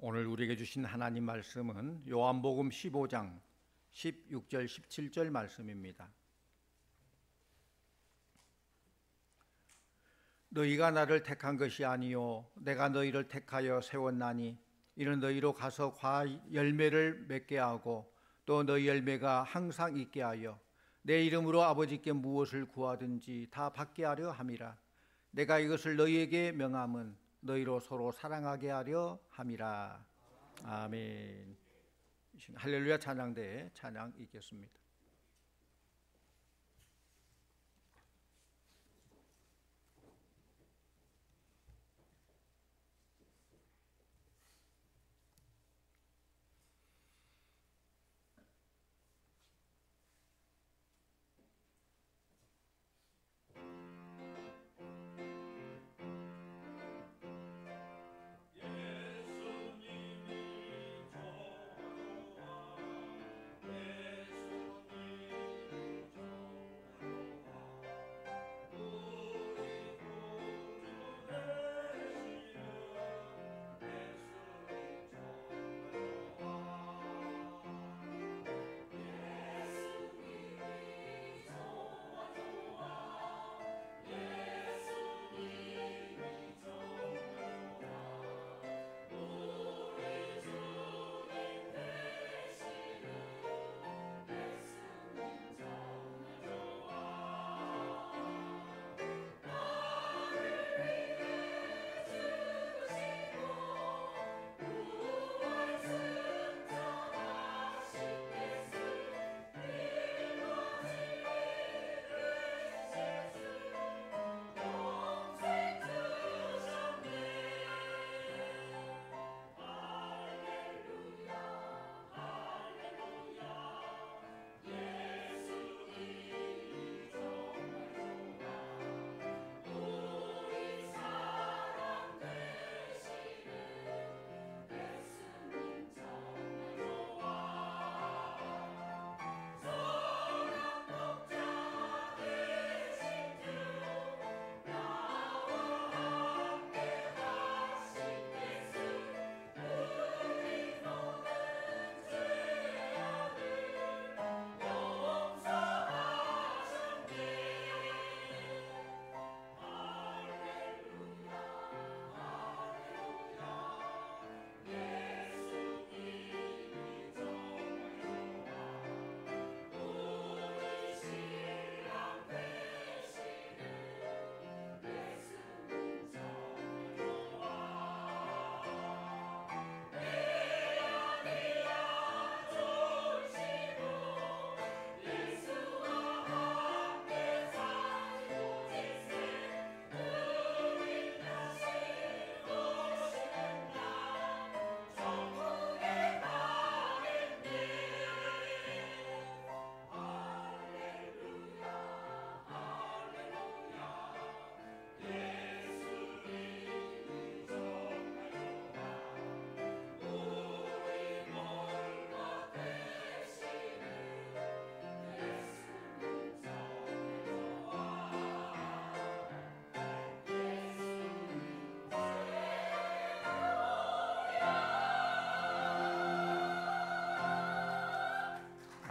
오늘 우리에게 주신 하나님 말씀은 요한복음 15장 16절 17절 말씀입니다. 너희가 나를 택한 것이 아니요 내가 너희를 택하여 세웠나니 이는 너희로 가서 열매를 맺게 하고 또 너희 열매가 항상 있게 하여 내 이름으로 아버지께 무엇을 구하든지 다 받게 하려 함이라. 내가 이것을 너희에게 명함은 너희로 서로 사랑하게 하려 함이라. 아멘. 할렐루야 찬양대에 찬양 있겠습니다.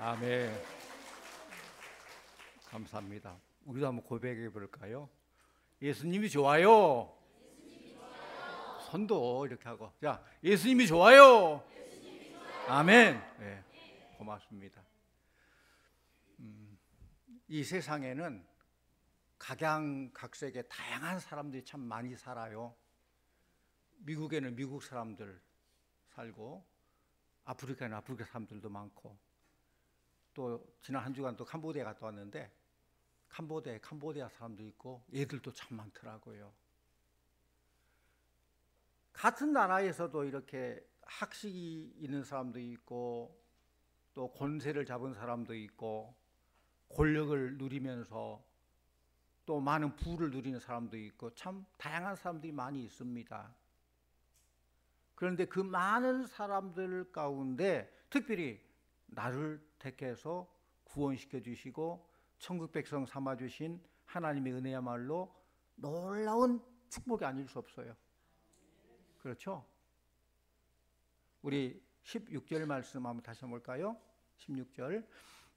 아멘. 감사합니다. 우리도 한번 고백해 볼까요? 예수님이 좋아요. 손도 이렇게 하고, 자, 예수님이 좋아요. 아멘. 네, 고맙습니다. 이 세상에는 각양각색의 다양한 사람들이 참 많이 살아요. 미국에는 미국 사람들 살고, 아프리카에는 아프리카 사람들도 많고, 또 지난 한 주간 또 캄보디아 갔다 왔는데 캄보디아 사람도 있고 얘들도 참 많더라고요. 같은 나라에서도 이렇게 학식이 있는 사람도 있고 또 권세를 잡은 사람도 있고 권력을 누리면서 또 많은 부를 누리는 사람도 있고 참 다양한 사람들이 많이 있습니다. 그런데 그 많은 사람들 가운데 특별히 나를 택해서 구원시켜 주시고 천국 백성 삼아 주신 하나님의 은혜야말로 놀라운 축복이 아닐 수 없어요. 그렇죠? 우리 16절 말씀 한번 다시 한번 볼까요? 16절.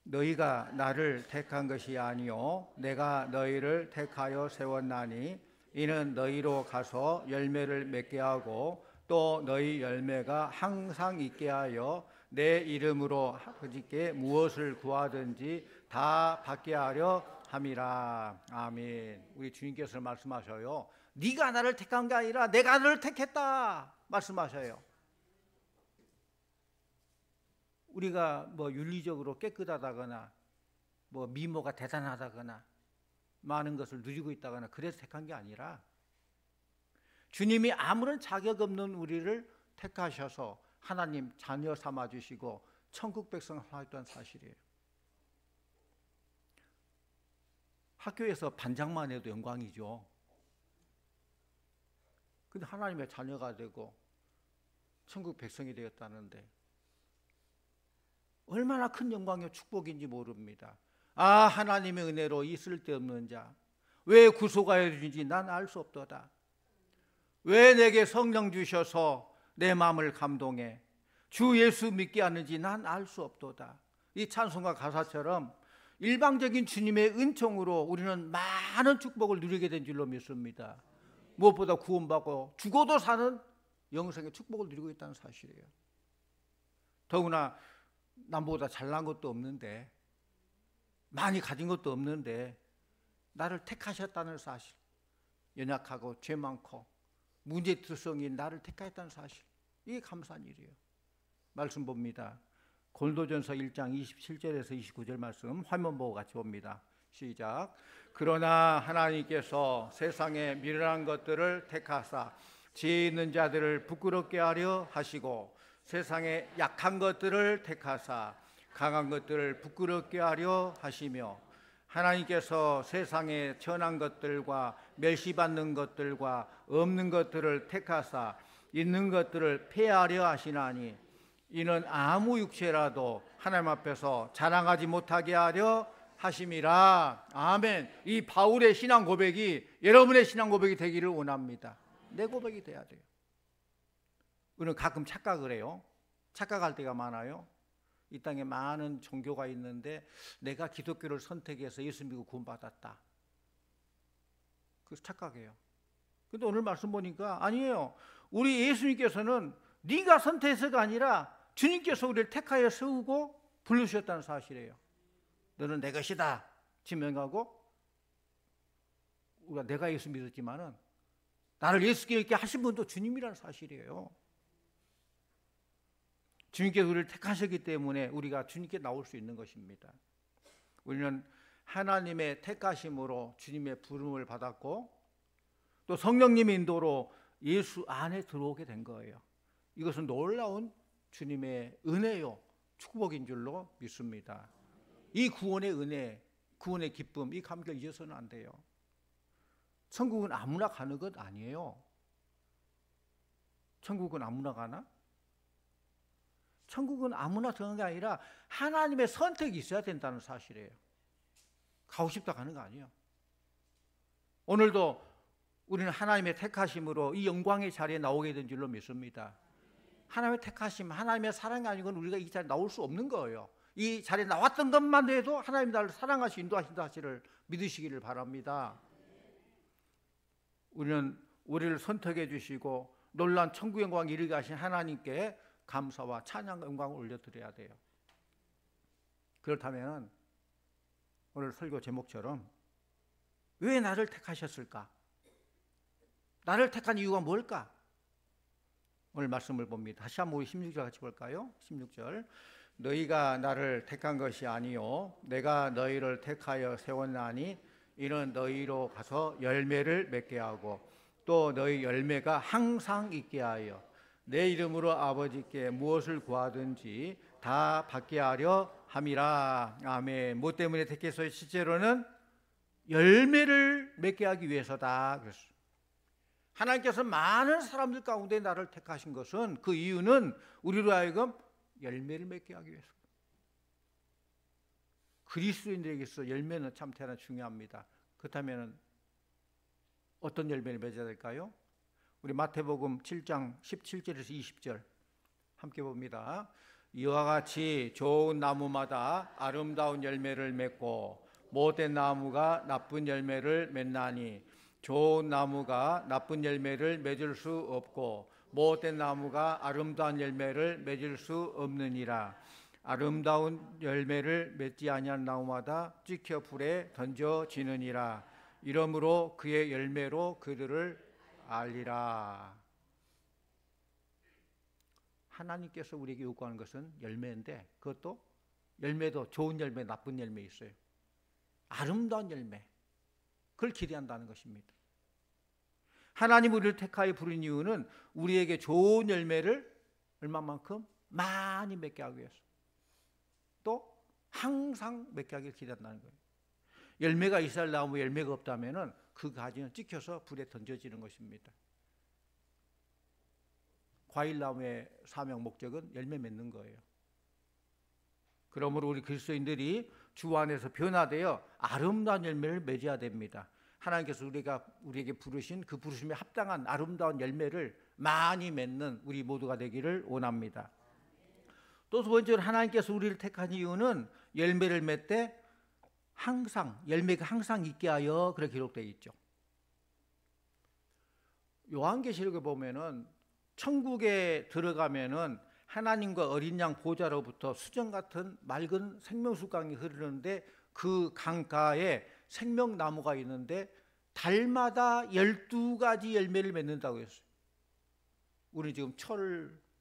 너희가 나를 택한 것이 아니요 내가 너희를 택하여 세웠나니 이는 너희로 가서 열매를 맺게 하고 또 너희 열매가 항상 있게 하여 내 이름으로 아버지께 무엇을 구하든지 다 받게 하려 함이라. 아멘. 우리 주님께서 말씀하셔요. 네가 나를 택한 게 아니라 내가 너를 택했다 말씀하셔요. 우리가 뭐 윤리적으로 깨끗하다거나 뭐 미모가 대단하다거나 많은 것을 누리고 있다거나 그래서 택한 게 아니라 주님이 아무런 자격 없는 우리를 택하셔서 하나님 자녀 삼아 주시고 천국 백성 하셨다는 사실이에요. 학교에서 반장만 해도 영광이죠. 근데 하나님의 자녀가 되고 천국 백성이 되었다는데 얼마나 큰 영광이요 축복인지 모릅니다. 아, 하나님의 은혜로 이 쓸데없는 자, 왜 구속하여 주신지 난 알 수 없도다. 왜 내게 성령 주셔서 내 마음을 감동해 주 예수 믿게 하는지 난 알 수 없도다. 이 찬송가 가사처럼 일방적인 주님의 은총으로 우리는 많은 축복을 누리게 된 줄로 믿습니다. 무엇보다 구원받고 죽어도 사는 영생의 축복을 누리고 있다는 사실이에요. 더구나 남보다 잘난 것도 없는데 많이 가진 것도 없는데 나를 택하셨다는 사실, 연약하고 죄 많고 문제투성인 나를 택하셨다는 사실, 이게 감사한 일이에요. 말씀 봅니다. 고린도전서 1장 27절에서 29절 말씀 화면 보고 같이 봅니다. 시작. 그러나 하나님께서 세상에 미련한 것들을 택하사 지혜 있는 자들을 부끄럽게 하려 하시고 세상에 약한 것들을 택하사 강한 것들을 부끄럽게 하려 하시며 하나님께서 세상에 천한 것들과 멸시받는 것들과 없는 것들을 택하사 있는 것들을 폐하려 하시나니 이는 아무 육체라도 하나님 앞에서 자랑하지 못하게 하려 하심이라. 아멘. 이 바울의 신앙 고백이 여러분의 신앙 고백이 되기를 원합니다. 내 고백이 돼야 돼요. 우리는 가끔 착각을 해요. 착각할 때가 많아요. 이 땅에 많은 종교가 있는데 내가 기독교를 선택해서 예수 믿고 구원받았다. 그래서 착각해요. 근데 오늘 말씀 보니까 아니에요. 우리 예수님께서는 네가 선택해서가 아니라 주님께서 우리를 택하여 세우고 부르셨다는 사실이에요. 너는 내 것이다 지명하고, 우리가 내가 예수 믿었지만은 나를 예수께 있게 하신 분도 주님이라는 사실이에요. 주님께서 우리를 택하셨기 때문에 우리가 주님께 나올 수 있는 것입니다. 우리는 하나님의 택하심으로 주님의 부름을 받았고 또 성령님의 인도로 예수 안에 들어오게 된 거예요. 이것은 놀라운 주님의 은혜요 축복인 줄로 믿습니다. 이 구원의 은혜, 구원의 기쁨, 이 감격을 잊어서는 안 돼요. 천국은 아무나 가는 것 아니에요. 천국은 아무나 가나? 천국은 아무나 들어가는 게 아니라 하나님의 선택이 있어야 된다는 사실이에요. 가고 싶다 가는 거 아니에요. 오늘도 우리는 하나님의 택하심으로 이 영광의 자리에 나오게 된 줄로 믿습니다. 하나님의 택하심, 하나님의 사랑이 아니고는 우리가 이 자리에 나올 수 없는 거예요. 이 자리에 나왔던 것만 해도 하나님이 나를 사랑하시고 인도하신다 사실을 믿으시기를 바랍니다. 우리는 우리를 선택해 주시고 놀라운 천국 영광 이르게 하신 하나님께 감사와 찬양과 영광을 올려드려야 돼요. 그렇다면 오늘 설교 제목처럼 왜 나를 택하셨을까? 나를 택한 이유가 뭘까? 오늘 말씀을 봅니다. 다시 한번 우리 16절 같이 볼까요? 16절. 너희가 나를 택한 것이 아니요 내가 너희를 택하여 세웠나니 이는 너희로 가서 열매를 맺게 하고 또 너희 열매가 항상 있게 하여 내 이름으로 아버지께 무엇을 구하든지 다 받게 하려 함이라. 아멘. 뭐 때문에 택했어요? 실제로는 열매를 맺게 하기 위해서다 그랬어요. 하나님께서 많은 사람들 가운데 나를 택하신 것은 그 이유는 우리로 하여금 열매를 맺게 하기 위해서. 그리스도인들에게서 열매는 참 대단히 중요합니다. 그렇다면 어떤 열매를 맺어야 될까요? 우리 마태복음 7장 17절에서 20절 함께 봅니다. 이와 같이 좋은 나무마다 아름다운 열매를 맺고 못된 나무가 나쁜 열매를 맺나니 좋은 나무가 나쁜 열매를 맺을 수 없고 못된 나무가 아름다운 열매를 맺을 수 없느니라. 아름다운 열매를 맺지 아니한 나무마다 찍혀 불에 던져지느니라. 이러므로 그의 열매로 그들을 알리라. 하나님께서 우리에게 요구하는 것은 열매인데, 그것도 열매도 좋은 열매, 나쁜 열매 있어요. 아름다운 열매, 그걸 기대한다는 것입니다. 하나님 우리를 택하여 부른 이유는 우리에게 좋은 열매를 얼마만큼 많이 맺게 하기 위해서, 또 항상 맺게 하기를 기대한다는 거예요. 열매가 있어야 나오면 열매가 없다면 그 가지는 찍혀서 불에 던져지는 것입니다. 과일나무의 사명 목적은 열매 맺는 거예요. 그러므로 우리 그리스도인들이 주 안에서 변화되어 아름다운 열매를 맺어야 됩니다. 하나님께서 우리에게 부르신 그 부르심에 합당한 아름다운 열매를 많이 맺는 우리 모두가 되기를 원합니다. 또 두 번째로 하나님께서 우리를 택한 이유는 열매를 맺되 항상 열매가 항상 있게 하여 그렇게 기록되어 있죠. 요한계시록에 보면은 천국에 들어가면은 하나님과 어린 양 보좌로부터 수정 같은 맑은 생명수 강이 흐르는데 그 강가에 생명나무가 있는데 달마다 12가지 열매를 맺는다고 했어요. 우리 지금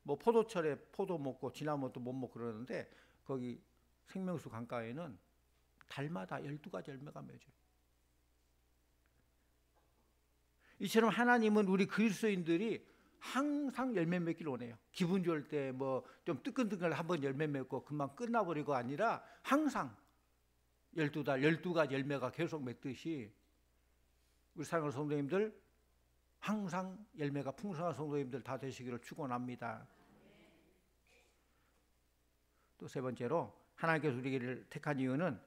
포도철에 포도 먹고 지나면 또 못 먹고 그러는데 거기 생명수 강가에는 달마다 12가지 열매가 맺어요. 이처럼 하나님은 우리 그리스도인들이 항상 열매 맺기를 원해요. 기분 좋을 때 좀 뜨끈뜨끈 한번 열매 맺고 금방 끝나버리고 아니라 항상 12가지 열매가 계속 맺듯이 우리 사랑하는 성도님들 항상 열매가 풍성한 성도님들 다 되시기를 축원합니다. 또 세 번째로 하나님께서 우리를 택한 이유는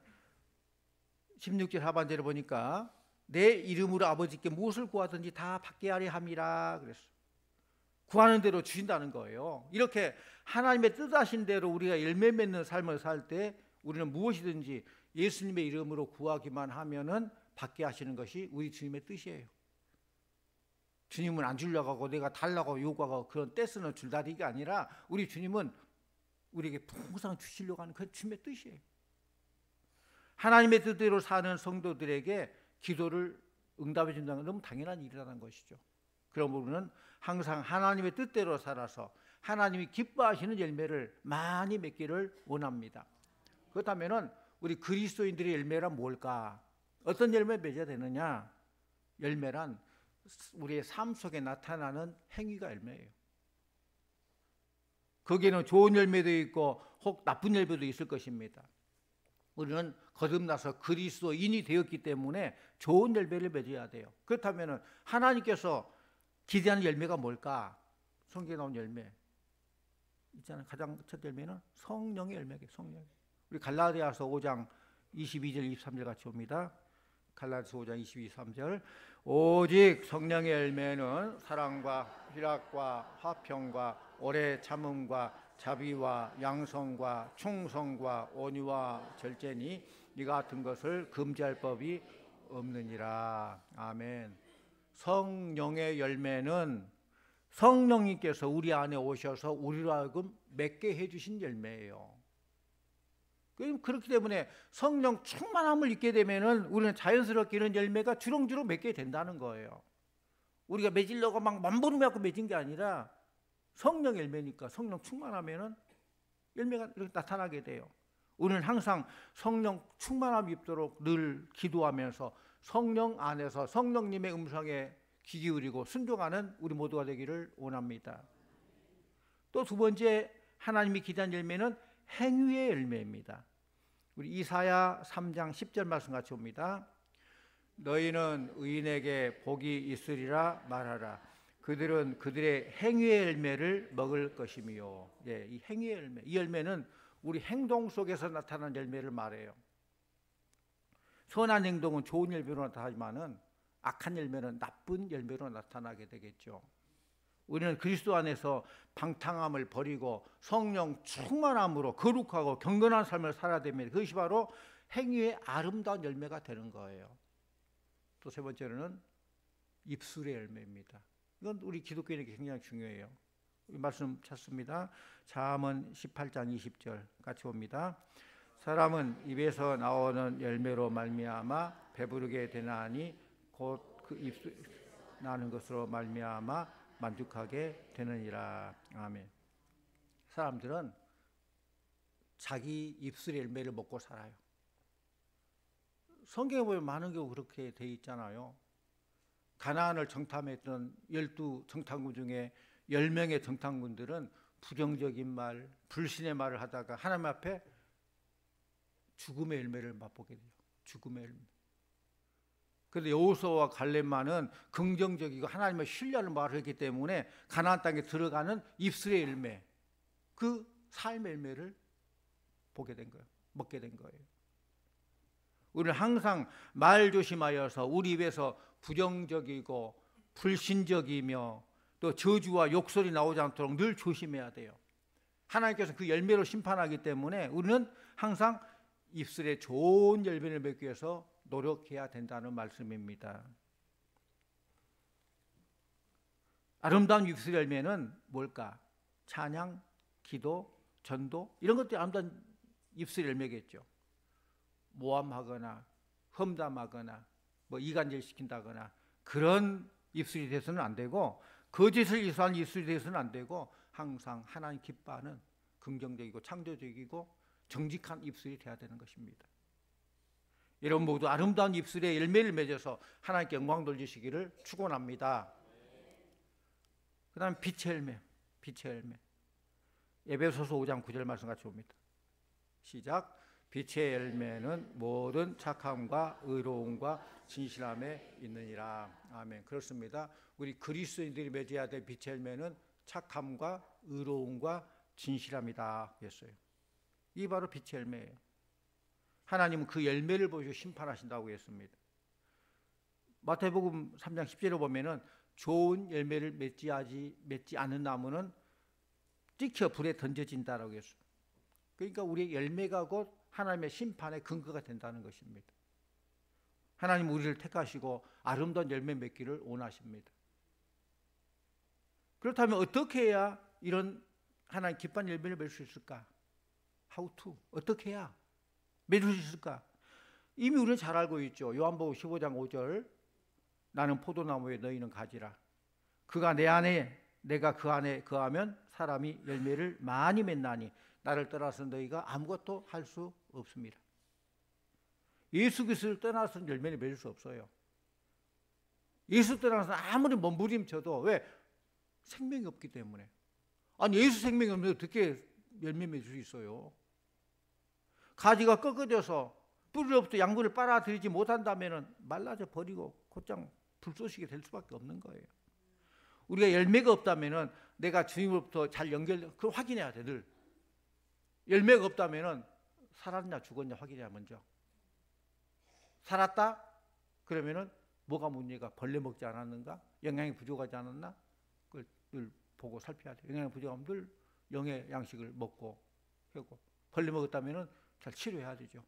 16절 하반절에 보니까 내 이름으로 아버지께 무엇을 구하든지 다 받게 하려 함이라 그랬어요. 구하는 대로 주신다는 거예요. 이렇게 하나님의 뜻하신 대로 우리가 열매 맺는 삶을 살 때 우리는 무엇이든지 예수님의 이름으로 구하기만 하면은 받게 하시는 것이 우리 주님의 뜻이에요. 주님은 안 주려고 하고 내가 달라고 요구하고 그런 떼쓰는 줄다리기가 아니라 우리 주님은 우리에게 풍성히 주시려고 하는 그 주님의 뜻이에요. 하나님의 뜻대로 사는 성도들에게 기도를 응답해 준다는 건 너무 당연한 일이라는 것이죠. 그러므로 우리는 항상 하나님의 뜻대로 살아서 하나님이 기뻐하시는 열매를 많이 맺기를 원합니다. 그렇다면 우리 그리스도인들의 열매란 뭘까? 어떤 열매 맺어야 되느냐? 열매란 우리의 삶 속에 나타나는 행위가 열매예요. 거기에는 좋은 열매도 있고 혹 나쁜 열매도 있을 것입니다. 우리는 거듭나서 그리스도인이 되었기 때문에 좋은 열매를 맺어야 돼요. 그렇다면 하나님께서 기대하는 열매가 뭘까? 성경에 나온 열매 있잖아요. 가장 첫 열매는 성령의 열매예요. 성령. 우리 갈라디아서 5장 22절 23절 같이 봅니다. 갈라디아서 5장 22, 23절 오직 성령의 열매는 사랑과 희락과 화평과 오래 참음과 자비와 양성과 충성과 온유와 절제니 이 같은 것을 금지할 법이 없느니라. 아멘. 성령의 열매는 성령님께서 우리 안에 오셔서 우리로 하여금 맺게 해주신 열매예요. 그렇기 때문에 성령 충만함을 입게 되면은 우리는 자연스럽게 이런 열매가 주렁주렁 맺게 된다는 거예요. 우리가 맺으려고 막 맘부림하고 맺은 게 아니라 성령 열매니까 성령 충만하면은 열매가 이렇게 나타나게 돼요. 우리는 항상 성령 충만함 입도록 늘 기도하면서 성령 안에서 성령님의 음성에 귀 기울이고 순종하는 우리 모두가 되기를 원합니다. 또 두 번째 하나님이 기대한 열매는 행위의 열매입니다. 우리 이사야 3장 10절 말씀 같이 봅니다. 너희는 의인에게 복이 있으리라 말하라. 그들은 그들의 행위의 열매를 먹을 것이며. 예, 이 행위의 열매, 이 열매는 우리 행동 속에서 나타나는 열매를 말해요. 선한 행동은 좋은 열매로 나타나지만은 악한 열매는 나쁜 열매로 나타나게 되겠죠. 우리는 그리스도 안에서 방탕함을 버리고 성령 충만함으로 거룩하고 경건한 삶을 살아야 됩니다. 그것이 바로 행위의 아름다운 열매가 되는 거예요. 또 세 번째로는 입술의 열매입니다. 이건 우리 기독교인에게 굉장히 중요해요. 말씀 찾습니다. 잠언 18장 20절 같이 봅니다. 사람은 입에서 나오는 열매로 말미암아 배부르게 되나니 곧 그 입술 나는 것으로 말미암아 만족하게 되느니라. 아멘. 사람들은 자기 입술의 열매를 먹고 살아요. 성경에 보면 많은 경우 그렇게 돼 있잖아요. 가나안을 정탐했던 12 정탐군 중에 10명의 정탐군들은 부정적인 말, 불신의 말을 하다가 하나님 앞에 죽음의 열매를 맛보게 돼요. 죽음의 열매. 그런데 여호수아와 갈렙만은 긍정적이고 하나님의 신뢰하는 말을 했기 때문에 가나안 땅에 들어가는 입술의 열매, 그 삶의 열매를 보게 된 거예요. 먹게 된 거예요. 우리는 항상 말 조심하여서 우리 입에서 부정적이고 불신적이며 또 저주와 욕설이 나오지 않도록 늘 조심해야 돼요. 하나님께서 그 열매로 심판하기 때문에 우리는 항상 입술에 좋은 열매를 맺기 위해서 노력해야 된다는 말씀입니다. 아름다운 입술의 열매는 뭘까? 찬양, 기도, 전도 이런 것들이 아름다운 입술의 열매겠죠. 모함하거나 험담하거나 뭐 이간질시킨다거나 그런 입술이 돼서는 안 되고, 거짓을 이수하는 입술이 돼서는 안 되고, 항상 하나님 기뻐하는 긍정적이고 창조적이고 정직한 입술이 돼야 되는 것입니다. 여러분 모두 아름다운 입술의 열매를 맺어서 하나님께 영광 돌리시기를 축원합니다. 그 다음에 빛의 열매, 빛의 열매. 에베소서 5장 9절 말씀 같이 봅니다. 시작. 빛의 열매는 모든 착함과 의로움과 진실함에 있느니라. 아멘. 그렇습니다. 우리 그리스도인들이 맺어야 될 빛의 열매는 착함과 의로움과 진실함이다 했어요. 이 바로 빛의 열매예요. 하나님은 그 열매를 보시고 심판하신다고 했습니다. 마태복음 3장 10절에 보면은 좋은 열매를 맺지 않은 나무는 찍혀 불에 던져진다라고 했어요. 그러니까 우리의 열매가 곧 하나님의 심판의 근거가 된다는 것입니다. 하나님 우리를 택하시고 아름다운 열매 맺기를 원하십니다. 그렇다면 어떻게 해야 이런 하나님 기뻐하는 열매를 맺을 수 있을까? How to? 어떻게 해야 맺을 수 있을까? 이미 우리는 잘 알고 있죠. 요한복음 15장 5절 나는 포도나무에 너희는 가지라. 그가 내 안에 내가 그 안에 거하면 사람이 열매를 많이 맺나니 나를 떠나서 너희가 아무것도 할 수 없습니다. 예수 그리스도를 떠나서는 열매를 맺을 수 없어요. 예수 떠나서 아무리 몸부림쳐도 왜? 생명이 없기 때문에. 아니 예수 생명이 없는데 어떻게 열매 맺을 수 있어요? 가지가 꺾어져서 뿌리로부터 양분을 빨아들이지 못한다면 말라져 버리고 곧장 불쏘시게 될 수밖에 없는 거예요. 우리가 열매가 없다면 내가 주님으로부터 잘 그걸 확인해야 돼. 늘 열매가 없다면 살았냐 죽었냐 확인해야 먼저. 살았다? 그러면은 뭐가 문제가? 벌레 먹지 않았는가? 영양이 부족하지 않았나? 그걸 늘 보고 살펴야 돼. 영양이 부족하면 늘 영의 양식을 먹고 하고, 벌레 먹었다면은 잘 치료해야 되죠.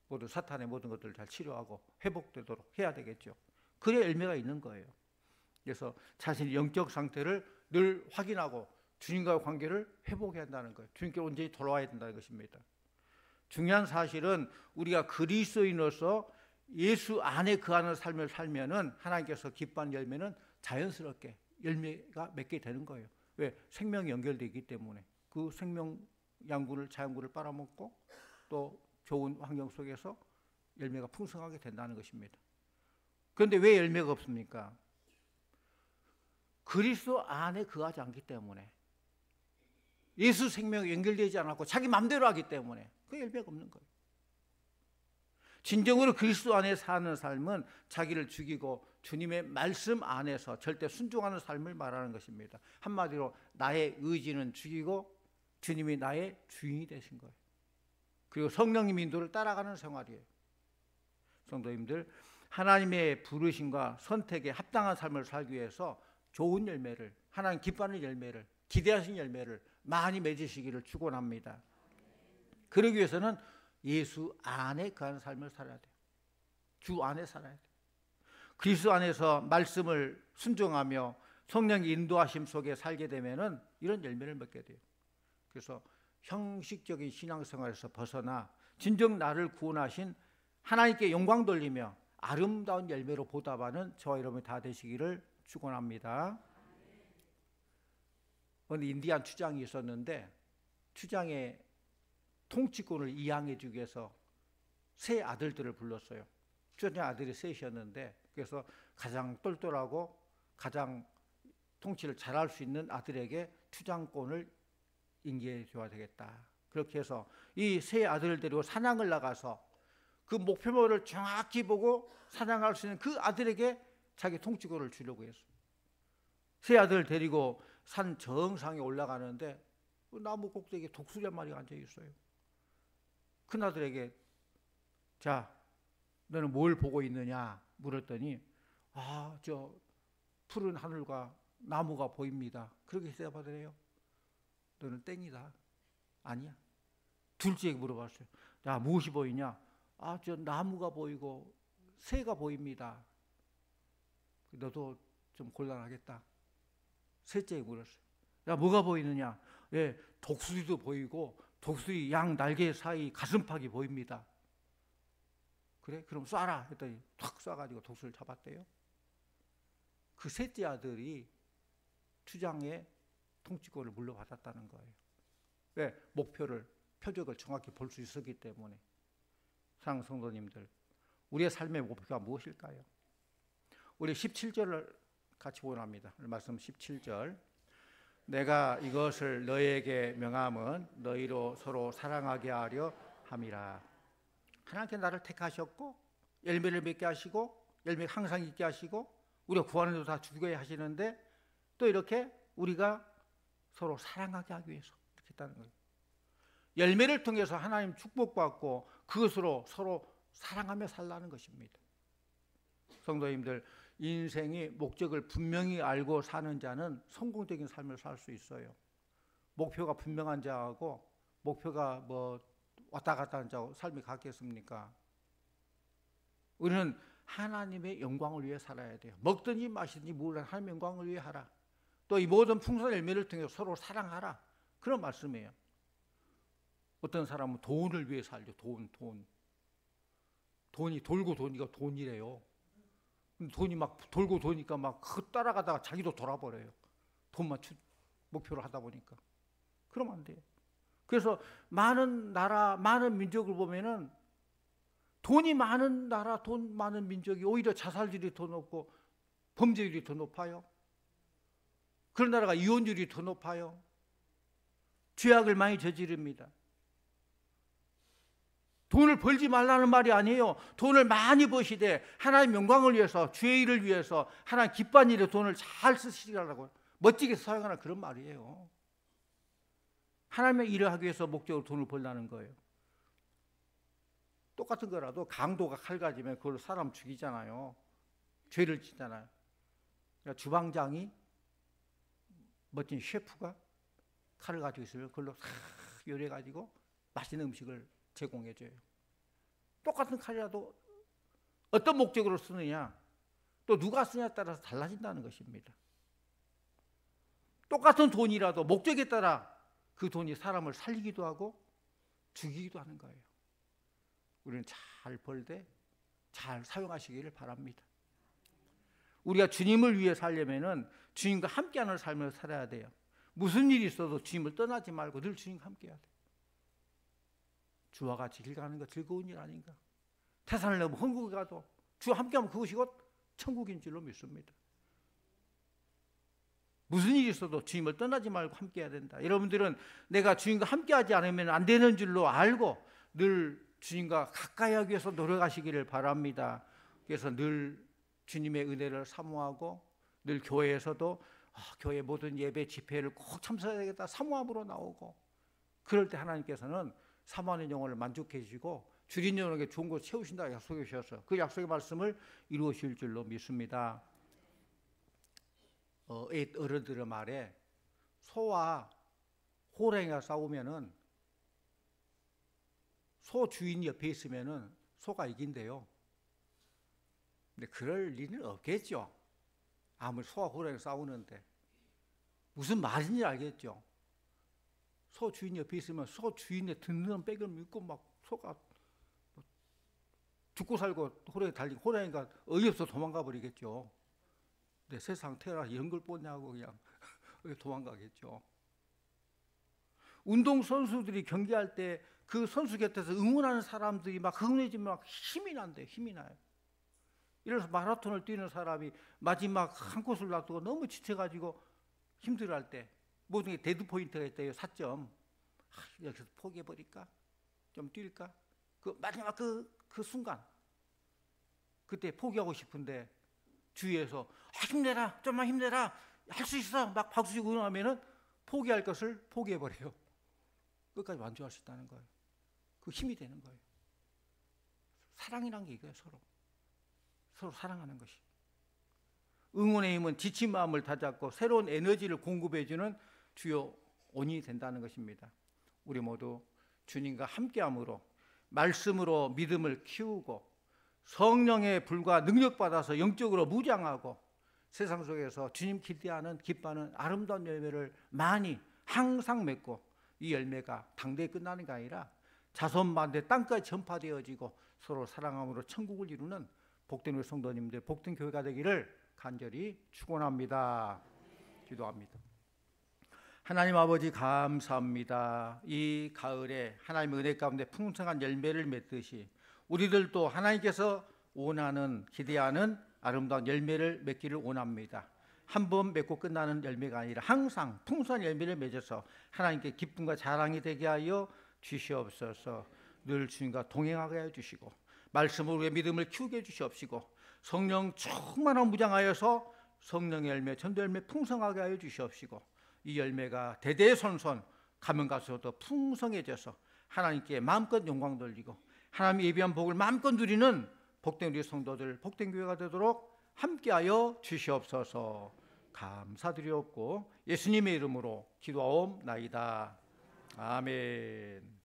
모든 사탄의 모든 것들을 잘 치료하고 회복되도록 해야 되겠죠. 그래야 열매가 있는 거예요. 그래서 자신의 영적 상태를 늘 확인하고 주님과의 관계를 회복해야 한다는 거예요. 주님께 온전히 돌아와야 된다는 것입니다. 중요한 사실은 우리가 그리스도인으로서 예수 안에 거하는 삶을 살면은 하나님께서 기뻐하는 열매는 자연스럽게 열매가 맺게 되는 거예요. 왜? 생명이 연결되기 때문에. 그 생명 양분을 자연분을 빨아먹고 또 좋은 환경 속에서 열매가 풍성하게 된다는 것입니다. 그런데 왜 열매가 없습니까? 그리스도 안에 거하지 않기 때문에, 예수 생명이 연결되지 않았고 자기 마음대로 하기 때문에 그 열매가 없는 거예요. 진정으로 그리스도 안에 사는 삶은 자기를 죽이고 주님의 말씀 안에서 절대 순종하는 삶을 말하는 것입니다. 한마디로 나의 의지는 죽이고 주님이 나의 주인이 되신 거예요. 그리고 성령님 인도를 따라가는 생활이에요. 성도님들, 하나님의 부르심과 선택에 합당한 삶을 살기 위해서 좋은 열매를, 하나님 기뻐하는 열매를, 기대하신 열매를 많이 맺으시기를 축원합니다. 그러기 위해서는 예수 안에 거하는 삶을 살아야 돼요. 주 안에 살아야 돼요. 그리스도 안에서 말씀을 순종하며 성령의 인도하심 속에 살게 되면은 이런 열매를 맺게 돼요. 그래서 형식적인 신앙생활에서 벗어나 진정 나를 구원하신 하나님께 영광 돌리며 아름다운 열매로 보답하는 저와 여러분이 다 되시기를 축원합니다. 어느 인디안 추장이 있었는데 추장의 통치권을 이양해 주기 위해서 세 아들들을 불렀어요. 추장 아들이 셋이었는데 그래서 가장 똘똘하고 가장 통치를 잘할 수 있는 아들에게 추장권을 인계해 줘야 되겠다. 그렇게 해서 이 세 아들을 데리고 사냥을 나가서 그 목표물을 정확히 보고 사냥할 수 있는 그 아들에게 자기 통치권을 주려고 했어요. 세 아들을 데리고 산 정상에 올라가는데 나무 꼭대기에 독수리 한 마리가 앉아 있어요. 큰 아들에게 자, 너는 뭘 보고 있느냐 물었더니 저 푸른 하늘과 나무가 보입니다. 그렇게 대답하더래요. 너는 땡이다. 아니야. 둘째에게 물어봤어요. 자, 무엇이 보이냐? 저 나무가 보이고 새가 보입니다. 너도 좀 곤란하겠다. 셋째에 물었어요. 야, 뭐가 보이느냐? 예, 독수리도 보이고 독수리 양 날개 사이 가슴팍이 보입니다. 그래? 그럼 쏴라 했더니 탁 쏴가지고 독수리를 잡았대요. 그 셋째 아들이 추장의 통치권을 물려받았다는 거예요. 왜? 목표를, 표적을 정확히 볼 수 있었기 때문에. 사랑하는 성도님들, 우리의 삶의 목표가 무엇일까요? 우리 17절을 같이 보랍니다. 말씀 17절. 내가 이것을 너희에게 명함은 너희로 서로 사랑하게 하려 함이라. 하나님께 나를 택하셨고 열매를 맺게 하시고 열매가 항상 있게 하시고 우리가 구하는 대로 다 주게 하시는데 또 이렇게 우리가 서로 사랑하게 하기 위해서 이렇게 했다는 거예요. 열매를 통해서 하나님 축복받고 그것으로 서로 사랑하며 살라는 것입니다. 성도님들, 인생의 목적을 분명히 알고 사는 자는 성공적인 삶을 살 수 있어요. 목표가 분명한 자하고 목표가 뭐 왔다 갔다 하는 자하고 삶이 같겠습니까? 우리는 하나님의 영광을 위해 살아야 돼요. 먹든지 마시든지 무엇을 하나님의 영광을 위해 하라. 또 이 모든 풍성한 열매를 통해 서로 사랑하라. 그런 말씀이에요. 어떤 사람은 돈을 위해 살죠. 돈이 돌고 도니까 돈이래요. 돈이 막 돌고 도니까 막 따라가다가 자기도 돌아버려요. 돈만 목표로 하다 보니까. 그러면 안 돼요. 그래서 많은 나라, 많은 민족을 보면은 돈이 많은 나라, 돈 많은 민족이 오히려 자살률이 더 높고 범죄율이 더 높아요. 그런 나라가 이혼율이 더 높아요. 죄악을 많이 저지릅니다. 돈을 벌지 말라는 말이 아니에요. 돈을 많이 버시되 하나님 영광을 위해서, 주의 일을 위해서 하나님 기뻐하는 일에 돈을 잘 쓰시라고 멋지게 사용하라 그런 말이에요. 하나님의 일을 하기 위해서 목적으로 돈을 벌라는 거예요. 똑같은 거라도 강도가 칼 가지면 그걸로 사람 죽이잖아요. 죄를 짓잖아요. 그러니까 주방장이 멋진 셰프가 칼을 가지고 있으면 그걸로 싹 요리해가지고 맛있는 음식을 제공해줘요. 똑같은 칼이라도 어떤 목적으로 쓰느냐, 또 누가 쓰냐에 따라서 달라진다는 것입니다. 똑같은 돈이라도 목적에 따라 그 돈이 사람을 살리기도 하고 죽이기도 하는 거예요. 우리는 잘 벌되 잘 사용하시기를 바랍니다. 우리가 주님을 위해 살려면은 주님과 함께하는 삶을 살아야 돼요. 무슨 일이 있어도 주님을 떠나지 말고 늘 주님과 함께해야 돼요. 주와 같이 길 가는 거 즐거운 일 아닌가? 태산을 넘어 천국에 가도 주와 함께하면 그것이 곧 천국인 줄로 믿습니다. 무슨 일이 있어도 주님을 떠나지 말고 함께해야 된다. 여러분들은 내가 주님과 함께하지 않으면 안 되는 줄로 알고 늘 주님과 가까이 하기 위해서 노력하시기를 바랍니다. 그래서 늘 주님의 은혜를 사모하고 늘 교회에서도 교회 모든 예배 집회를 꼭 참석해야겠다 사모함으로 나오고, 그럴 때 하나님께서는 사모하는 영혼을 만족해 주시고 주린 영혼에게 좋은 곳 채우신다 약속해 주셔서 그 약속의 말씀을 이루실 줄로 믿습니다. 옛 어른들의 말에 소와 호랑이가 싸우면은 소 주인 옆에 있으면은 소가 이긴대요. 근데 그럴 리는 없겠죠. 아무리 소와 호랑이가 싸우는데 무슨 말인지 알겠죠. 소 주인 옆에 있으면 소 주인의 든든한 백을 믿고 막 소가 죽고 살고 호랑이 달리고 호랑이가 어이없어 도망가 버리겠죠. 근데 세상 태어나 이런 걸 보냐고 그냥 도망가겠죠. 운동선수들이 경기할 때 그 선수 곁에서 응원하는 사람들이 막 흥분해지면 막 힘이 난대요. 힘이 나요. 이래서 마라톤을 뛰는 사람이 마지막 한 곳을 놔두고 너무 지쳐가지고 힘들어할 때 모든 게 데드 포인트가 있대요. 4점. 여기서 포기해버릴까? 좀 뛸까? 그 마지막 그 순간 그때 포기하고 싶은데 주위에서 힘내라, 좀만 힘내라, 할 수 있어 막 박수 치고 응원하면은 포기할 것을 포기해버려요. 끝까지 완주할 수 있다는 거예요. 그 힘이 되는 거예요. 사랑이란 게 이거예요. 서로 사랑하는 것이. 응원의 힘은 지친 마음을 다잡고 새로운 에너지를 공급해주는 주요 원인이 된다는 것입니다. 우리 모두 주님과 함께함으로 말씀으로 믿음을 키우고 성령의 불과 능력받아서 영적으로 무장하고 세상 속에서 주님 기대하는 기뻐하는 아름다운 열매를 많이 항상 맺고 이 열매가 당대에 끝나는 게 아니라 자손만대 땅까지 전파되어지고 서로 사랑함으로 천국을 이루는 복된 우리 성도님들 복된 교회가 되기를 간절히 축원합니다. 기도합니다. 하나님 아버지 감사합니다. 이 가을에 하나님의 은혜 가운데 풍성한 열매를 맺듯이 우리들도 하나님께서 원하는 기대하는 아름다운 열매를 맺기를 원합니다. 한 번 맺고 끝나는 열매가 아니라 항상 풍성한 열매를 맺어서 하나님께 기쁨과 자랑이 되게 하여 주시옵소서. 늘 주님과 동행하게 해 주시고 말씀으로 우리의 믿음을 키우게 해 주시옵시고 성령 충만한 무장하여서 성령의 열매 전도 열매 풍성하게 하여 주시옵시고 이 열매가 대대손손 가면 갈수록 풍성해져서 하나님께 마음껏 영광 돌리고 하나님의 예비한 복을 마음껏 누리는 복된 우리 성도들 복된 교회가 되도록 함께하여 주시옵소서. 감사드리옵고 예수님의 이름으로 기도하옵나이다. 아멘.